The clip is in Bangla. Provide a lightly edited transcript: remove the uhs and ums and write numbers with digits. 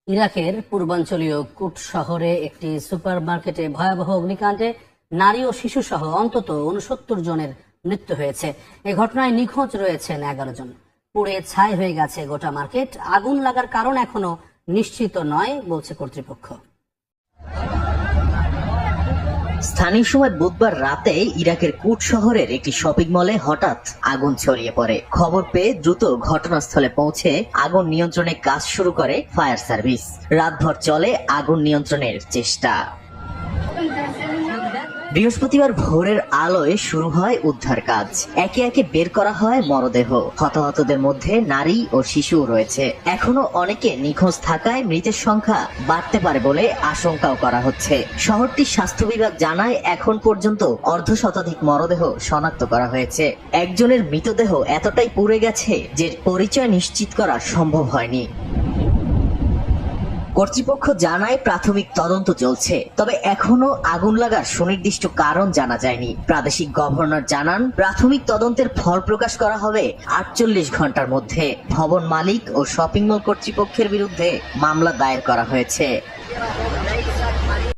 ইরাকের পূর্বাঞ্চলীয় কুট শহরে একটি সুপারমার্কেটে ভয়াবহ অগ্নিকাণ্ডে নারী ও শিশু সহ অন্তত ৬৯ জনের মৃত্যু হয়েছে। এ ঘটনায় নিখোঁজ রয়েছেন ১১ জন। পুড়ে ছাই হয়ে গেছে গোটা মার্কেট। আগুন লাগার কারণ এখনো নিশ্চিত নয় বলছে কর্তৃপক্ষ। স্থানীয় সময় বুধবার রাতে ইরাকের কুট শহরের একটি শপিং মলে হঠাৎ আগুন ছড়িয়ে পড়ে। খবর পেয়ে দ্রুত ঘটনাস্থলে পৌঁছে আগুন নিয়ন্ত্রণে কাজ শুরু করে ফায়ার সার্ভিস। রাতভর চলে আগুন নিয়ন্ত্রণের চেষ্টা। বৃহস্পতিবার ভোরের আলোয় শুরু হয় উদ্ধার কাজ। একে একে বের করা হয় মরদেহ। হতাহতদের মধ্যে নারী ও শিশুও রয়েছে। এখনো অনেকে নিখোঁজ থাকায় মৃতের সংখ্যা বাড়তে পারে বলে আশঙ্কাও করা হচ্ছে। শহরটির স্বাস্থ্য বিভাগ জানায় এখন পর্যন্ত অর্ধশতাধিক মরদেহ শনাক্ত করা হয়েছে। একজনের মৃতদেহ এতটাই পুড়ে গেছে যে পরিচয় নিশ্চিত করা সম্ভব হয়নি। কর্তৃপক্ষ জানায় প্রাথমিক তদন্ত চলছে, তবে এখনো আগুন লাগার সুনির্দিষ্ট কারণ জানা যায়নি। প্রাদেশিক গভর্নর জানান প্রাথমিক তদন্তের ফল প্রকাশ করা হবে ৪৮ ঘন্টার মধ্যে। ভবন মালিক ও শপিং মল কর্তৃপক্ষের বিরুদ্ধে মামলা দায়ের করা হয়েছে।